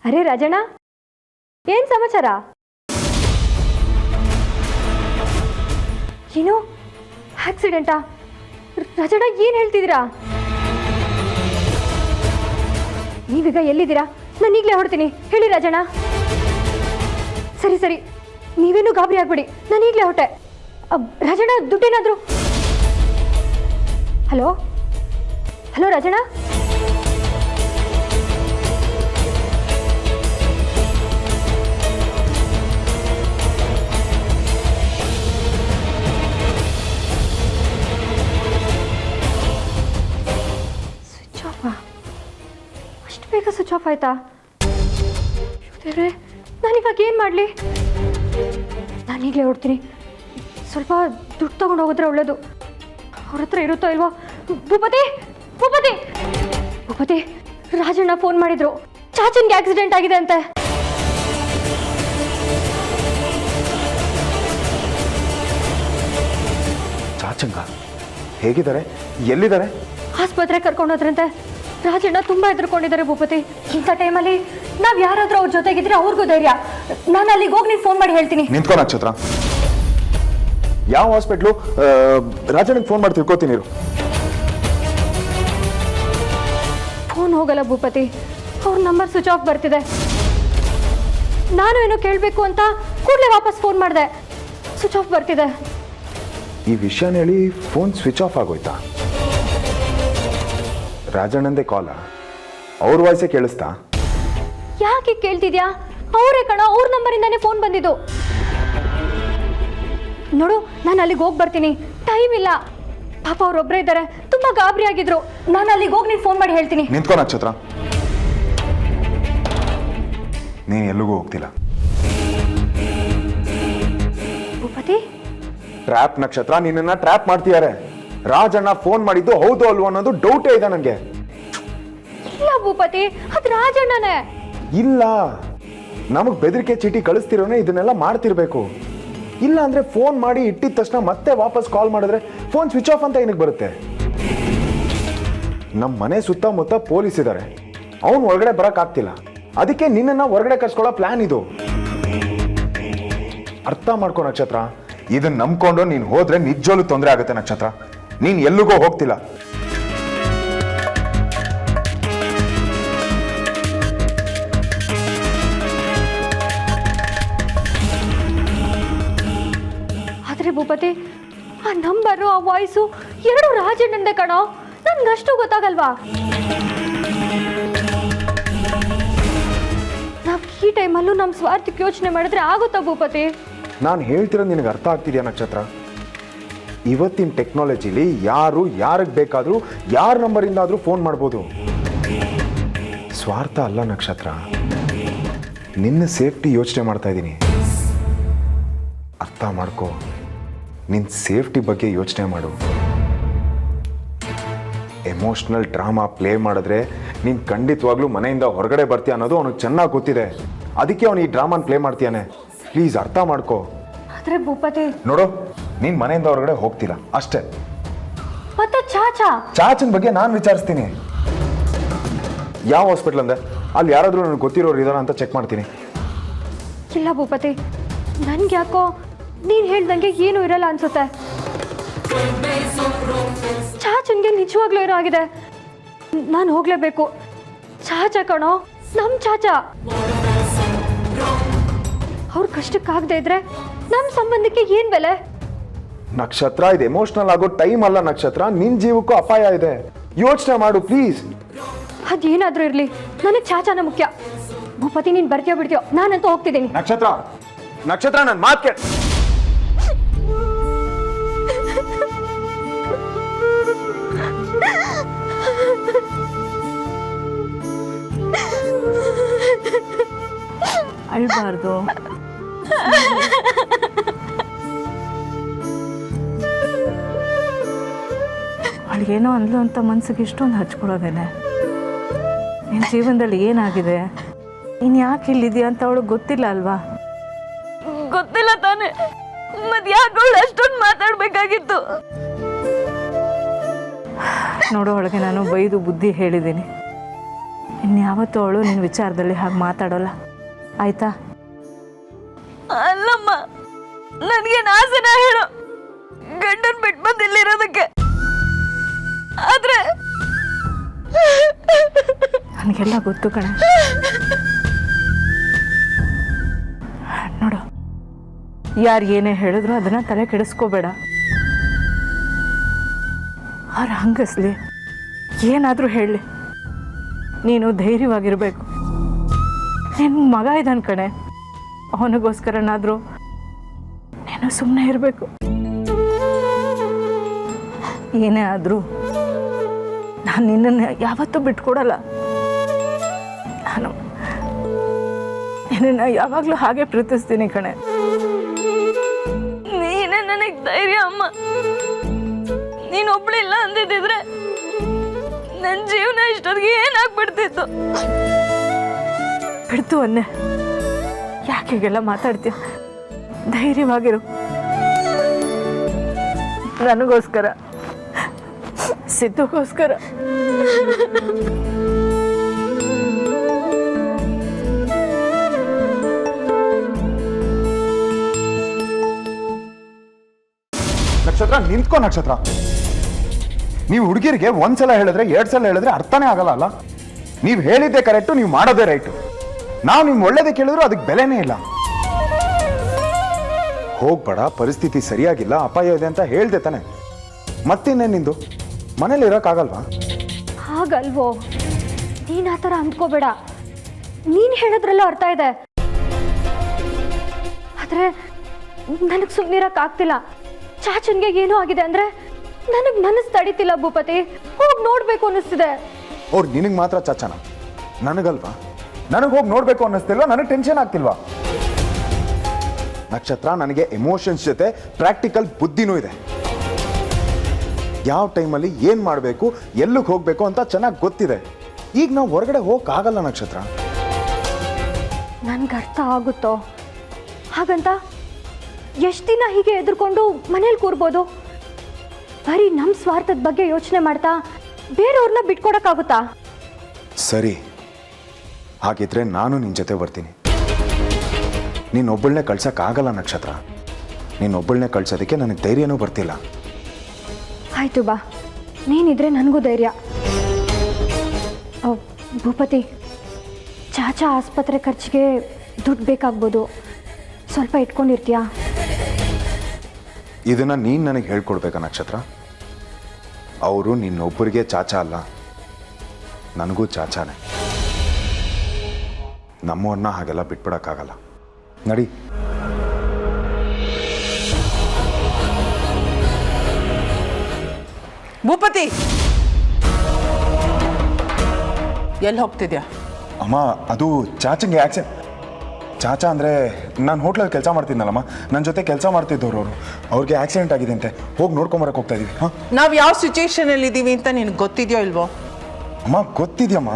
ಅರೆ ರಾಜಣ್ಣ, ಏನ್ ಸಮಾಚಾರ? ಏನು ಆಕ್ಸಿಡೆಂಟಾ? ರಾಜಣ್ಣ ಏನ್ ಹೇಳ್ತಿದ್ದೀರಾ? ನೀವೀಗ ಎಲ್ಲಿದ್ದೀರಾ? ನಾನು ಈಗಲೇ ಹೊಡ್ತೀನಿ, ಹೇಳಿ ರಾಜಣ್ಣ. ಸರಿ ಸರಿ, ನೀವೇನು ಗಾಬರಿ ಆಗ್ಬೇಡಿ, ನಾನು ಈಗಲೇ ಹೊಟ್ಟೆ. ರಾಜಣ್ಣ, ದುಡ್ಡೇನಾದ್ರು? Hello hello Rajanna, switch off? ಅಷ್ಟು ಬೇಗ ಸ್ವಿಚ್ ಆಫ್ ಆಯ್ತಾ? ನಾನಿವಾಗ ಏನು ಮಾಡಲಿ? ನಾನು ಈಗಲೇ ಹೊಡ್ತೀನಿ. ಸ್ವಲ್ಪ ದುಡ್ಡು ತಗೊಂಡು ಹೋಗಿದ್ರೆ ಒಳ್ಳೇದು. ಅವ್ರ ಹತ್ರ ಇರುತ್ತೋ ಇಲ್ವೋ? ಭೂಪತಿ ಭೂಪತಿ ಭೂಪತಿ, ರಾಜಣ್ಣ ಫೋನ್ ಮಾಡಿದ್ರು, ಚಾಚನ್ಗೆ ಆಕ್ಸಿಡೆಂಟ್ ಆಗಿದೆ ಅಂತೆ. ಚಾಚಂಗ ಹೇಗಿದ್ದಾರೆ? ಎಲ್ಲಿದ್ದಾರೆ? ಆಸ್ಪತ್ರೆ ಕರ್ಕೊಂಡೋದ್ರಂತೆ. ರಾಜಣ್ಣ ತುಂಬಾ ಹೆದರ್ಕೊಂಡಿದ್ದಾರೆ ಭೂಪತಿ. ಇಂಥ ಟೈಮಲ್ಲಿ ನಾವ್ ಯಾರಾದ್ರೂ ಅವ್ರ ಜೊತೆಗಿದ್ರೆ ಅವ್ರಿಗೂ ಧೈರ್ಯ. ನಾನು ಅಲ್ಲಿಗೆ ಹೋಗಿ ನೀನು ಫೋನ್ ಮಾಡಿ ಹೇಳ್ತೀನಿ. ನಿಂತ್ಕೋ ನಕ್ಷತ್ರ. ಯಾವ ಹಾಸ್ಪಿಟ್ಲು? ರಾಜನಿಗೆ ಫೋನ್ ಮಾಡಿ ತಿಳ್ಕೊತೀನಿ. ಫೋನ್ ಹೋಗಲ್ಲ ಭೂಪತಿ, ಅವ್ರ ನಂಬರ್ ಸ್ವಿಚ್ ಆಫ್ ಬರ್ತಿದೆ. ನಾನು ಏನೋ ಕೇಳಬೇಕು ಅಂತ ಕೂಡಲೇ ವಾಪಸ್ ಫೋನ್ ಮಾಡಿದೆ, ಸ್ವಿಚ್ ಆಫ್ ಬರ್ತಿದೆ. ಈ ವಿಷಯನ ಹೇಳಿ ಫೋನ್ ಸ್ವಿಚ್ ಆಫ್ ಆಗೋಯ್ತಾ? ರಾಜಣ್ಣಂದೇ ಕಾಲ? ಅವ್ರ ವಾಯ್ಸೇ ಕೇಳಿಸ್ತಾ? ಯಾಕೆ ಕೇಳ್ತಿದ್ಯಾ? ಅವರೇ ಕಣ, ಅವ್ರ ನಂಬರಿಂದಾನೇ ಫೋನ್ ಬಂದಿದ್ದು. ನೋಡು, ನಾನು ಅಲ್ಲಿಗೆ ಹೋಗಿ ಬರ್ತೀನಿ, ಟೈಮ್ ಇಲ್ಲ. ಪಾಪ ಅವ್ರೊಬ್ಬರೇ ಇದ್ದಾರೆ, ತುಂಬಾ ಗಾಬರಿ ಆಗಿದ್ರು. ನಾನು ಅಲ್ಲಿಗೆ ಹೋಗಿ ನೀನು ಫೋನ್ ಮಾಡಿ ಹೇಳ್ತೀನಿ. ನಿಂತ್ಕೋ ನಕ್ಷತ್ರ, ನೀನು ಎಲ್ಲಿಗೂ ಹೋಗ್ತಿಲ್ಲ. ಭೂಪತಿ, ಟ್ರ್ಯಾಪ್ ನಕ್ಷತ್ರ, ನಿನ್ನನ್ನ ಟ್ರ್ಯಾಪ್ ಮಾಡ್ತಿದ್ದಾರೆ. ರಾಜಣ್ಣ ಫೋನ್ ಮಾಡಿದ್ದು ಹೌದು ಅಲ್ವೋ ಅನ್ನೋದು ಡೌಟೇ ಇದೆ ನನಗೆ. ಇಲ್ಲ ಭೂಪತಿ, ಅದು ರಾಜಣ್ಣನೇ. ಇಲ್ಲ, ನಮಗ್ ಬೆದರಿಕೆ ಚೀಟಿ ಕಳಿಸ್ತಿರೋನೆ ಇದನ್ನೆಲ್ಲ ಮಾಡ್ತಿರ್ಬೇಕು. ಇಲ್ಲ ಅಂದ್ರೆ ಫೋನ್ ಮಾಡಿ ಇಟ್ಟಿದ ತಕ್ಷಣ ಮತ್ತೆ ವಾಪಸ್ ಕಾಲ್ ಮಾಡಿದ್ರೆ ಫೋನ್ ಸ್ವಿಚ್ ಆಫ್ ಅಂತ ಏನಕ್ಕೆ ಬರುತ್ತೆ? ನಮ್ಮ ಮನೆ ಸುತ್ತಮುತ್ತ ಪೊಲೀಸ್ ಇದ್ದಾರೆ, ಅವನು ಒಳಗಡೆ ಬರಕ್ ಆಗ್ತಿಲ್ಲ. ಅದಕ್ಕೆ ನಿನ್ನನ್ನ ಹೊರಗಡೆ ಕರ್ಸ್ಕೊಳ್ಳೋ ಪ್ಲಾನ್ ಇದು. ಅರ್ಥ ಮಾಡ್ಕೋ ನಕ್ಷತ್ರ, ಇದನ್ನ ನಂಬ್ಕೊಂಡು ನೀನ್ ಹೋದ್ರೆ ನಿಜವಾಗ್ಲೂ ತೊಂದರೆ ಆಗುತ್ತೆ ನಕ್ಷತ್ರ. ನೀನ್ ಎಲ್ಲಿಗೋ ಹೋಗ್ತಿಲ್ಲ. ಆದ್ರೆ ಭೂಪತಿ, ಆ ನಂಬರು, ಆ ವಾಯ್ಸು ಎರಡು ರಾಜಣ್ಣಂದೇ ಕಣೋ. ನನ್ಗಷ್ಟು ಗೊತ್ತಾಗಲ್ವಾ? ನಾವ್ ಈ ಟೈಮಲ್ಲೂ ನಮ್ಮ ಸ್ವಾರ್ಥಕ್ಕೆ ಯೋಚನೆ ಮಾಡಿದ್ರೆ ಆಗುತ್ತಾ ಭೂಪತಿ? ನಾನು ಹೇಳ್ತಿರೋದು ನಿನಗೆ ಅರ್ಥ ಆಗ್ತಿದ್ಯಾ ನಕ್ಷತ್ರ? ಇವತ್ತಿನ ಟೆಕ್ನಾಲಜಿಲಿ ಯಾರು ಯಾರಿಗೆ ಬೇಕಾದರೂ ಯಾರ ನಂಬರಿಂದಾದರೂ ಫೋನ್ ಮಾಡ್ಬೋದು. ಸ್ವಾರ್ಥ ಅಲ್ಲ ನಕ್ಷತ್ರ, ನಿನ್ನ ಸೇಫ್ಟಿ ಯೋಚನೆ ಮಾಡ್ತಾ ಇದ್ದೀನಿ. ಅರ್ಥ ಮಾಡ್ಕೋ, ನಿನ್ನ ಸೇಫ್ಟಿ ಬಗ್ಗೆ ಯೋಚನೆ ಮಾಡು. ಎಮೋಷ್ನಲ್ ಡ್ರಾಮಾ ಪ್ಲೇ ಮಾಡಿದ್ರೆ ನೀನು ಖಂಡಿತವಾಗ್ಲೂ ಮನೆಯಿಂದ ಹೊರಗಡೆ ಬರ್ತೀಯ ಅನ್ನೋದು ಅವನಿಗೆ ಚೆನ್ನಾಗಿ ಗೊತ್ತಿದೆ. ಅದಕ್ಕೆ ಅವನು ಈ ಡ್ರಾಮಾನ ಪ್ಲೇ ಮಾಡ್ತೀಯಾನೆ. ಪ್ಲೀಸ್ ಅರ್ಥ ಮಾಡ್ಕೋ. ಆದ್ರೆ ಭೂಪತಿ, ನೋಡು, ನೀನ್ ಮನೆಯಿಂದ ಹೊರಗಡೆ ಹೋಗ್ತಿಲ್ಲ ಅಷ್ಟೇ. ಮತ್ತೆ ಚಾಚಾ? ಚಾಚನ್ ಬಗ್ಗೆ ನಾನು ವಿಚಾರಿಸ್ತೀನಿ. ಯಾವ ಹಾಸ್ಪಿಟಲ್ ಅಂದೆ? ಅಲ್ಲಿ ಯಾರಾದ್ರೂ ನನಗೆ ಗೊತ್ತಿರೋರು ಇದಾರ ಅಂತ ಚೆಕ್ ಮಾಡ್ತೀನಿ. ಇಲ್ಲ ಭೂಪತಿ, ನನ್ಗೆ ಯಾಕೋ ನೀನ್ ಹೇಳ್ದಂಗೆ ಏನೂ ಇರಲ್ಲ ಅನ್ಸುತ್ತೆ. ಚಾಚನ್ಗೆ ನಿಜವಾಗ್ಲೂ ಏನೋ ಆಗಿದೆ. ನಾನು ಹೋಗ್ಲೇಬೇಕು. ಚಾಚಾ ಕಣೋ, ನಮ್ ಚಾಚಾ. ಅವ್ರ ಕಷ್ಟಕ್ಕಾಗದೆ ಇದ್ರೆ ನಮ್ಮ ಸಂಬಂಧಕ್ಕೆ ಏನ್ ಬೆಲೆ? ನಕ್ಷತ್ರ, ಇದು ಎಮೋಷನಲ್ ಆಗೋ ಟೈಮ್ ಅಲ್ಲ ನಕ್ಷತ್ರ. ನಿನ್ ಜೀವಕ್ಕೂ ಅಪಾಯ ಇದೆ, ಯೋಚನೆ ಮಾಡು ಪ್ಲೀಸ್. ಅದೇನಾದ್ರೂ ಇರ್ಲಿ, ನನಗೆ ಚಾಚಾನ ಮುಖ್ಯ. ಭೂಪತಿ, ನೀನ್ ಬರ್ತೀಯೋ ಬಿಡ್ತೀಯೋ, ನಾನಂತೂ ಹೋಗ್ತಿದ್ದೀನಿ. ನಕ್ಷತ್ರ, ನಕ್ಷತ್ರ, ನನ್ನ ಮಾತು ಕೇಳ. ಅಳ್ಬಾರ್ದು. ಅವಳಿಗೇನೋ ಅಂದ್ಲು ಅಂತ ಮನ್ಸಿಗೆ ಇಷ್ಟೊಂದು ಹಚ್ಕೊಳ್ಳೋದೇನೆ. ನಿನ್ನ ಜೀವನದಲ್ಲಿ ಏನಾಗಿದೆ, ನೀನು ಯಾಕೆ ಇಲ್ಲಿದೆಯಾ ಅಂತ ಅವಳಿಗೆ ಗೊತ್ತಿಲ್ಲ ಅಲ್ವಾ? ಗೊತ್ತಿಲ್ಲ ತಾನೆ, ಮತ್ತೆ ಯಾಕೆ ಅವಳು ಅಷ್ಟೊಂದು ಮಾತಾಡ್ಬೇಕಾಗಿತ್ತು? ನೋಡೋ ಒಳಗೆ ನಾನು ಬೈದು ಬುದ್ಧಿ ಹೇಳಿದ್ದೀನಿ. ಇನ್ಯಾವತ್ತೂ ಅವಳು ನಿನ್ನ ವಿಚಾರದಲ್ಲಿ ಹಾಗೆ ಮಾತಾಡೋಲ್ಲ, ಆಯಿತಾ? ಅಲ್ಲಮ್ಮ, ನನಗೆ ಆಸೆನ ಹೇಳು ಗಂಡನ ಬಿಟ್ಟು ಬಂದು ಇಲ್ಲಿರೋದಕ್ಕೆ. ಆದ್ರೆ ನನಗೆಲ್ಲ ಗೊತ್ತು ಕಣೆ. ನೋಡು, ಯಾರು ಏನೇ ಹೇಳಿದ್ರು ಅದನ್ನು ತಲೆ ಕೆಡಿಸ್ಕೋಬೇಡ. ಅವ್ರು ಹಂಗಸ್ಲಿ, ಏನಾದರೂ ಹೇಳಲಿ, ನೀನು ಧೈರ್ಯವಾಗಿರಬೇಕು. ನಿನ್ನ ಮಗ ಇದ್ದಾನೆ ಕಣೆ, ಅವನಿಗೋಸ್ಕರನಾದರೂ ನೀನು ಸುಮ್ಮನೆ ಇರಬೇಕು. ಏನೇ ಆದರೂ ನಾನು ನಿನ್ನನ್ನು ಯಾವತ್ತೂ ಬಿಟ್ಕೊಡಲ್ಲ. ನಾನು ನಿನ್ನನ್ನು ಯಾವಾಗಲೂ ಹಾಗೆ ಪ್ರೀತಿಸ್ತೀನಿ ಕಣೆ. ನೀನೇ ನನಗೆ ಧೈರ್ಯ ಅಮ್ಮ. ನೀನೊಬ್ಳಿಲ್ಲ ಅಂದಿದ್ದಿದ್ರೆ ನನ್ನ ಜೀವನ ಇಷ್ಟೊತ್ತಿಗೆ ಏನಾಗ್ಬಿಡ್ತಿತ್ತು. ಬಿಡ್ತು ಅನ್ನೆ, ಯಾಕೆ ಹೀಗೆಲ್ಲ ಮಾತಾಡ್ತೀಯ? ಧೈರ್ಯವಾಗಿರು. ನನಗೋಸ್ಕರ, ಸಿದ್ದುಗೋಸ್ಕರ. ನಕ್ಷತ್ರ, ನಿಂತ್ಕೋ ನಕ್ಷತ್ರ. ನೀವು ಹುಡುಗಿರಿಗೆ ಒಂದ್ಸಲ ಹೇಳಿದ್ರೆ 2 ಸಲ ಹೇಳಿದ್ರೆ ಅರ್ಥನೇ ಆಗಲ್ಲ ಅಲ್ಲ. ನೀವು ಹೇಳಿದ್ದೆ ಕರೆಕ್ಟು, ನೀವು ಮಾಡೋದೇ ರೈಟು. ನಾವು ನಿಮ್ಗೆ ಒಳ್ಳೇದೇ ಕೇಳಿದ್ರು ಅದಕ್ಕೆ ಬೆಲೆನೇ ಇಲ್ಲ. ಹೋಗ್ಬೇಡ, ಪರಿಸ್ಥಿತಿ ಸರಿಯಾಗಿಲ್ಲ, ಅಪಾಯ ಇದೆ ಅಂತ ಹೇಳ್ದೆ ತಾನೆ. ಮತ್ತಿನ್ನೇ ನಿಂದು ಮನೇಲಿ ಇರೋಕ್ಕಾಗಲ್ವಾ? ಹಾಗಲ್ವೋ, ನೀನು ಆ ಥರ ಅಂದ್ಕೋಬೇಡ. ನೀನು ಹೇಳೋದ್ರೆಲ್ಲ ಅರ್ಥ ಇದೆ, ಆದರೆ ನನಗೆ ಸುಮ್ಮನಿರೋಕ್ಕಾಗ್ತಿಲ್ಲ. ಚಾಚನ್ಗೆ ಏನೋ ಆಗಿದೆ ಅಂದರೆ ನನಗೆ ಮನಸ್ಸು ತಡೀತಿಲ್ಲ ಭೂಪತಿ. ಹೋಗಿ ನೋಡಬೇಕು ಅನ್ನಿಸ್ತಿದೆ. ಅವ್ರು ನಿನಗೆ ಮಾತ್ರ ಚಾಚನ, ನನಗಲ್ವಾ? ನನಗೆ ಹೋಗಿ ನೋಡಬೇಕು ಅನ್ನಿಸ್ತಿಲ್ವಾ? ನನಗೆ ಟೆನ್ಷನ್ ಆಗ್ತಿಲ್ವಾ? ನಕ್ಷತ್ರ, ನನಗೆ ಎಮೋಷನ್ಸ್ ಜೊತೆ ಪ್ರಾಕ್ಟಿಕಲ್ ಬುದ್ಧಿನೂ ಇದೆ. ಯಾವ ಟೈಮಲ್ಲಿ ಏನು ಮಾಡಬೇಕು, ಎಲ್ಲಿಗೆ ಹೋಗಬೇಕು ಅಂತ ಚೆನ್ನಾಗಿ ಗೊತ್ತಿದೆ. ಈಗ ನಾವು ಹೊರಗಡೆ ಹೋಗಕ್ಕಾಗಲ್ಲ ನಕ್ಷತ್ರ. ನನಗೆ ಅರ್ಥ ಆಗುತ್ತೋ? ಹಾಗಂತ ಎಷ್ಟು ದಿನ ಹೀಗೆ ಎದುರ್ಕೊಂಡು ಮನೇಲಿ ಕೂರ್ಬೋದು? ಬರೀ ನಮ್ಮ ಸ್ವಾರ್ಥದ ಬಗ್ಗೆ ಯೋಚನೆ ಮಾಡ್ತಾ ಬೇರೆಯವ್ರನ್ನ ಬಿಟ್ಕೊಡಕ್ಕಾಗುತ್ತಾ? ಸರಿ, ಹಾಗಿದ್ರೆ ನಾನು ನಿನ್ನ ಜೊತೆ ಬರ್ತೀನಿ. ನೀನೊಬ್ಬಳನ್ನೇ ಕಳ್ಸೋಕ್ಕಾಗಲ್ಲ ನಕ್ಷತ್ರ. ನೀನೊಬ್ಬಳನ್ನೇ ಕಳ್ಸೋದಕ್ಕೆ ನನಗೆ ಧೈರ್ಯನೂ ಬರ್ತಿಲ್ಲ. ಆಯಿತು ಬಾ, ನೀನಿದ್ರೆ ನನಗೂ ಧೈರ್ಯ. ಭೂಪತಿ, ಚಾಚಾ ಆಸ್ಪತ್ರೆ ಖರ್ಚಿಗೆ ದುಡ್ಡು ಬೇಕಾಗ್ಬೋದು, ಸ್ವಲ್ಪ ಇಟ್ಕೊಂಡಿರ್ತೀಯಾ? ಇದನ್ನು ನೀನು ನನಗೆ ಹೇಳ್ಕೊಡ್ಬೇಕಾ ನಕ್ಷತ್ರ? ಅವರು ನಿನ್ನೊಬ್ಬರಿಗೆ ಚಾಚಾ ಅಲ್ಲ, ನನಗೂ ಚಾಚಾನೆ. ನಮ್ಮವ್ರನ್ನ ಹಾಗೆಲ್ಲ ಬಿಟ್ಬಿಡೋಕ್ಕಾಗಲ್ಲ. ನಡಿ. ಭೂಪತಿ, ಎಲ್ಲಿ ಹೋಗ್ತಿದ್ಯಾ? ಅಮ್ಮ, ಅದು ಚಾಚಂಗೆ ಆಕ್ಸಿಡೆಂಟ್. ಚಾಚಾ ಅಂದರೆ ನಾನು ಹೋಟ್ಲಲ್ಲಿ ಕೆಲಸ ಮಾಡ್ತಿದ್ನಲ್ಲಮ್ಮ, ನನ್ನ ಜೊತೆ ಕೆಲಸ ಮಾಡ್ತಿದ್ದವ್ರು ಅವರು. ಅವ್ರಿಗೆ ಆಕ್ಸಿಡೆಂಟ್ ಆಗಿದೆ ಅಂತೆ, ಹೋಗಿ ನೋಡ್ಕೊಂಬರಕ್ಕೆ ಹೋಗ್ತಾ ಇದೀವಿ. ಹಾಂ, ನಾವು ಯಾವ ಸಿಚುವೇಶನಲ್ಲಿ ಇದ್ದೀವಿ ಅಂತ ನಿನಗೆ ಗೊತ್ತಿದೆಯೋ ಇಲ್ವೋ? ಅಮ್ಮ, ಗೊತ್ತಿದ್ಯಮ್ಮ.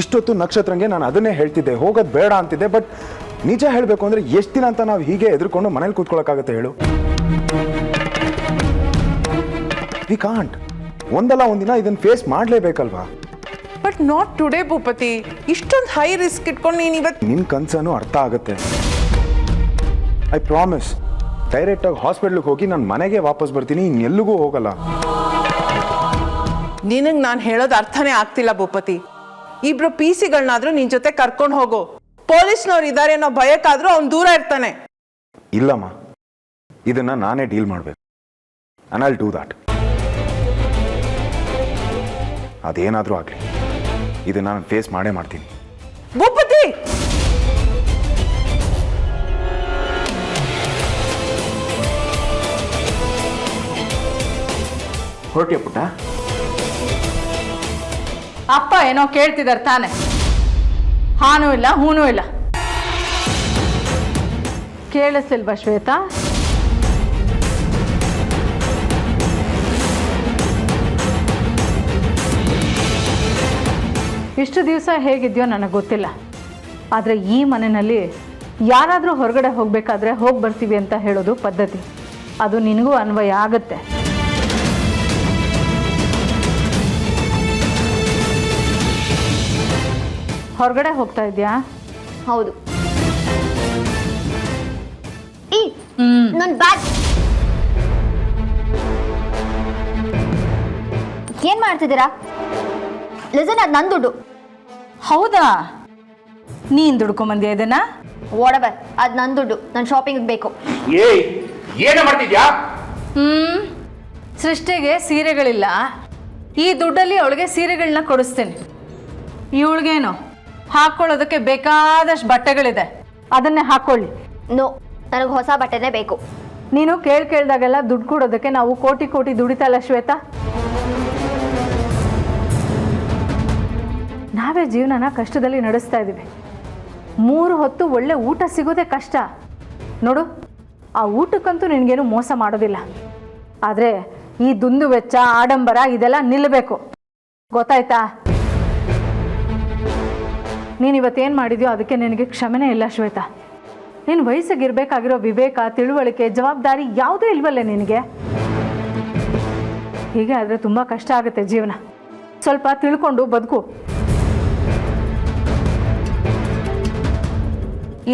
ಇಷ್ಟೊತ್ತು ನಕ್ಷತ್ರಂಗೆ ನಾನು ಅದನ್ನೇ ಹೇಳ್ತಿದ್ದೆ, ಹೋಗೋದು ಬೇಡ ಅಂತಿದ್ದೆ. ಬಟ್ ನಿಜ ಹೇಳಬೇಕು ಅಂದರೆ ಎಷ್ಟು ದಿನ ಅಂತ ನಾವು ಹೀಗೆ ಎದುರ್ಕೊಂಡು ಮನೇಲಿ ಕೂತ್ಕೊಳ್ಳೋಕ್ಕಾಗತ್ತೆ ಹೇಳು? We can't. ಒಂದಲ್ಲ ಒಂದಿನ ಇದನ್ನು ಫೇಸ್ ಮಾಡಲೇಬೇಕಲ್ವಾ? ಬಟ್ ನಾಟ್ ಟುಡೇ ಭೂಪತಿ. ಇಷ್ಟೊಂದು ಹೈ ರಿಸ್ಕ್ ಇಟ್ಕೊಂಡು ನೀನು ಇವತ್ತು ನಿನ್ನ ಕನಸನ್ನು ಅರ್ಥ ಆಗುತ್ತೆ. I promise. ಡೈರೆಕ್ಟಾಗಿ ಹಾಸ್ಪಿಟ್ಲಿಗೆ ಹೋಗಿ ನಾನು ಮನೆಗೆ ವಾಪಸ್ ಬರ್ತೀನಿ, ಇನ್ನೆಲ್ಲಿಗೂ ಹೋಗಲ್ಲ. ನಿನಗೆ ನಾನು ಹೇಳೋದು ಅರ್ಥನೇ ಆಗ್ತಿಲ್ಲ ಭೂಪತಿ. ಇಬ್ರು ಪಿ ಸಿಗಳನ್ನಾದ್ರೂ ನಿನ್ನ ಜೊತೆ ಕರ್ಕೊಂಡು ಹೋಗು. ಪೊಲೀಸ್ನವ್ರು ಇದ್ದಾರೆ ಅನ್ನೋ ಭಯಕ್ಕಾದ್ರೂ ಅವ್ನು ದೂರ ಇರ್ತಾನೆ. ಇಲ್ಲಮ್ಮ, ಇದನ್ನು ನಾನೇ ಡೀಲ್ ಮಾಡಬೇಕು. And I'll do that. ಅದೇನಾದರೂ ಆಗಲಿ, ಇದನ್ನು ನಾನು ಫೇಸ್ ಮಾಡೇ ಮಾಡ್ತೀನಿ. ಭೂಪತಿ, ಹೊರಟಿಯ ಪುಟ್ಟ? ಅಪ್ಪ ಏನೋ ಕೇಳ್ತಿದ್ದಾರೆ ತಾನೆ. ಹಾನೂ ಇಲ್ಲ ಹೂನೂ ಇಲ್ಲ. ಕೇಳಿಸ್ತಿಲ್ವಾ ಶ್ವೇತಾ? ಇಷ್ಟು ದಿವಸ ಹೇಗಿದೆಯೋ ನನಗೆ ಗೊತ್ತಿಲ್ಲ, ಆದರೆ ಈ ಮನೆಯಲ್ಲಿ ಯಾರಾದರೂ ಹೊರಗಡೆ ಹೋಗಬೇಕಾದ್ರೆ ಹೋಗಿ ಬರ್ತೀವಿ ಅಂತ ಹೇಳೋದು ಪದ್ಧತಿ. ಅದು ನಿನಗೂ ಅನ್ವಯ ಆಗುತ್ತೆ. ಹೊರಗಡೆ ಹೋಗ್ತಾ ಇದೆಯಾ? ಹೌದು. ಈ ನನ್ನ ಬ್ಯಾಗ್ ಏನ್ ಮಾಡ್ತಿದ್ದೀರಾ? ಲಿಸನ್, ಅದು ನನ್ನ ದುಡ್ಡು. ಹೌದಾ? ನೀನು ದುಡ್ಕೊಂಬಂದ್ಯಾ ಇದನ್ನ? ವಾಡಬರ್, ಅದು ನನ್ನ ದುಡ್ಡು. ನನ್ನ ಶಾಪಿಂಗ್ ಬೇಕು. ಏಯ್, ಏನ ಮಾಡ್ತಿದ್ಯಾ? ಸೃಷ್ಟಿಗೆ ಸೀರೆಗಳಿಲ್ಲ, ಈ ದುಡ್ಡಲ್ಲಿ ಅವಳಿಗೆ ಸೀರೆಗಳನ್ನ ಕೊಡಿಸ್ತೇನೆ. ಇವಳಿಗೇನು ಹಾಕ್ಕೊಳ್ಳೋದಕ್ಕೆ ಬೇಕಾದಷ್ಟು ಬಟ್ಟೆಗಳಿದೆ, ಅದನ್ನೇ ಹಾಕ್ಕೊಳ್ಳಿ. ನೋ, ನನಗೆ ಹೊಸ ಬಟ್ಟೆನೇ ಬೇಕು. ನೀನು ಕೇಳ್ದಾಗೆಲ್ಲ ದುಡ್ಡು ಕೊಡೋದಕ್ಕೆ ನಾವು ಕೋಟಿ ಕೋಟಿ ದುಡಿತಲ್ಲ ಶ್ವೇತಾ. ನಾವೇ ಜೀವನನ ಕಷ್ಟದಲ್ಲಿ ನಡೆಸ್ತಾ ಇದ್ದೀವಿ. 3 ಹೊತ್ತು ಒಳ್ಳೆ ಊಟ ಸಿಗೋದೇ ಕಷ್ಟ. ನೋಡು, ಆ ಊಟಕ್ಕಂತೂ ನಿನಗೇನು ಮೋಸ ಮಾಡೋದಿಲ್ಲ. ಆದರೆ ಈ ದುಂದು ವೆಚ್ಚ, ಆಡಂಬರ ಇದೆಲ್ಲ ನಿಲ್ಲಬೇಕು, ಗೊತ್ತಾಯ್ತಾ? ನೀನು ಇವತ್ತೇನು ಮಾಡಿದ್ಯೋ ಅದಕ್ಕೆ ನಿನಗೆ ಕ್ಷಮೆನೇ ಇಲ್ಲ ಶ್ವೇತಾ. ನೀನು ವಯಸ್ಸಿಗಿರ್ಬೇಕಾಗಿರೋ ವಿವೇಕ, ತಿಳುವಳಿಕೆ, ಜವಾಬ್ದಾರಿ ಯಾವುದೂ ಇಲ್ವಲ್ಲೇ ನಿನಗೆ? ಹೀಗೆ ಆದರೆ ತುಂಬ ಕಷ್ಟ ಆಗುತ್ತೆ ಜೀವನ. ಸ್ವಲ್ಪ ತಿಳ್ಕೊಂಡು ಬದುಕು.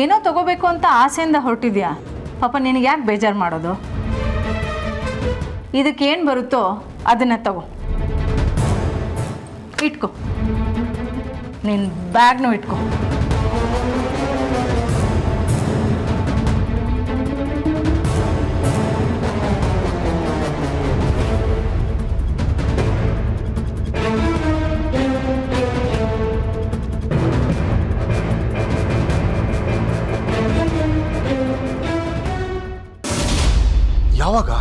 ಏನೋ ತಗೋಬೇಕು ಅಂತ ಆಸೆಯಿಂದ ಹೊರಟಿದ್ಯಾ, ಪಾಪ ನಿನಗೆ ಯಾಕೆ ಬೇಜಾರು ಮಾಡೋದು? ಇದಕ್ಕೇನು ಬರುತ್ತೋ ಅದನ್ನು ತಗೋ, ಇಟ್ಕೋ. ನಿನ್ನ ಬ್ಯಾಗ್ನೂ ಇಟ್ಕೋ. ಯಾವಾಗ?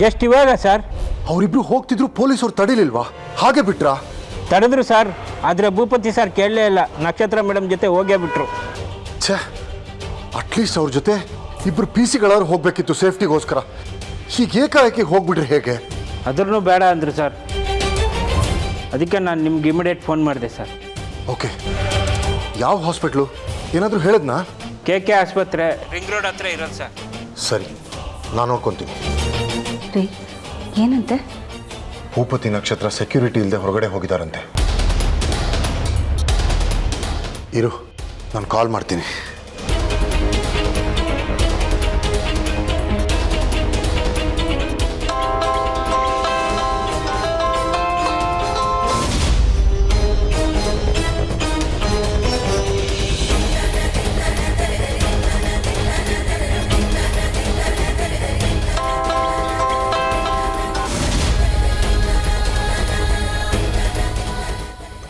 ಜಸ್ಟ್ ಇವಾಗ ಸರ್. ಅವರಿಬ್ರು ಹೋಗ್ತಿದ್ರು, ಪೊಲೀಸರು ತಡಿಲಿಲ್ವಾ? ಹಾಗೆ ಬಿಟ್ರಾ? ತಡೆದ್ರು ಸರ್, ಆದರೆ ಭೂಪತಿ ಸರ್ ಕೇಳಲೇ ಇಲ್ಲ. ನಕ್ಷತ್ರ ಮೇಡಮ್ ಜೊತೆ ಹೋಗೇ ಬಿಟ್ರು. ಛೇ, ಅಟ್ಲೀಸ್ಟ್ ಅವ್ರ ಜೊತೆ ಇಬ್ರು PC-ಗಳಾದ್ರು ಹೋಗ್ಬೇಕಿತ್ತು ಸೇಫ್ಟಿಗೋಸ್ಕರ. ಹೀಗೆ ಏಕಾಏಕಿ ಹೋಗ್ಬಿಟ್ರೆ ಹೇಗೆ? ಅದ್ರೂ ಬೇಡ ಅಂದರು ಸರ್. ಅದಕ್ಕೆ ನಾನು ನಿಮ್ಗೆ ಇಮಿಡಿಯೇಟ್ ಫೋನ್ ಮಾಡಿದೆ ಸರ್. ಓಕೆ, ಯಾವ ಹಾಸ್ಪಿಟ್ಲು ಏನಾದರೂ ಹೇಳಿದ್ನಾ? KK ಆಸ್ಪತ್ರೆ, ರಿಂಗ್ ರೋಡ್ ಹತ್ರ ಇರೋದು ಸರ್. ಸರಿ, ನಾನು ನೋಡ್ಕೊತೀನಿ. ರೀ, ಏನಂತೆ? ಭೂಪತಿ ನಕ್ಷತ್ರ ಸೆಕ್ಯೂರಿಟಿ ಇಲ್ಲದೆ ಹೊರಗಡೆ ಹೋಗಿದಾರಂತೆ. ಇರು, ನಾನು ಕಾಲ್ ಮಾಡ್ತೀನಿ.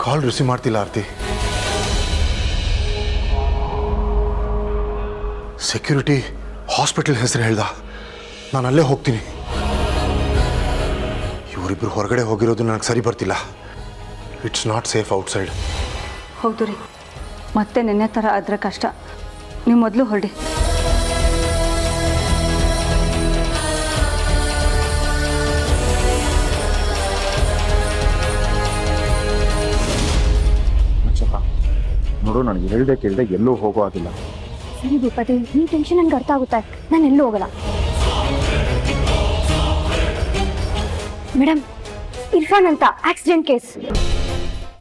ಕಾಲ್ ರಿಸೀವ್ ಮಾಡ್ತಿಲ್ಲ ಆರ್ತಿ. ಸೆಕ್ಯೂರಿಟಿ ಹಾಸ್ಪಿಟಲ್ ಹೆಸರು ಹೇಳ್ದ. ನಾನು ಅಲ್ಲೇ ಹೋಗ್ತೀನಿ. ಇವರಿಬ್ಬರು ಹೊರಗಡೆ ಹೋಗಿರೋದು ನನಗೆ ಸರಿ ಬರ್ತಿಲ್ಲ. It's not safe outside. ಹೌದು ರೀ, ಮತ್ತೆ ನೆನ್ನೆ ಥರ ಆದರೆ ಕಷ್ಟ. ನೀವು ಮೊದಲು ಹೊರಡಿ. ನೋಡು, ನನಗೆ ಹೇಳ್ದೆ ಕೇಳ್ದೆ ಎಲ್ಲೂ ಹೋಗೋ ಆಗಿಲ್ಲ. ಸರಿ ಭೂಪತಿ, ನೀ ಟೆನ್ಷನ್ ನನಗೆ ಅರ್ಥ ಆಗುತ್ತೆ. ನಾನು ಎಲ್ಲೂ ಹೋಗಲ್ಲ. ಮೇಡಮ್, ಇರ್ಫಾನ್ ಅಂತ ಆಕ್ಸಿಡೆಂಟ್ ಕೇಸ್.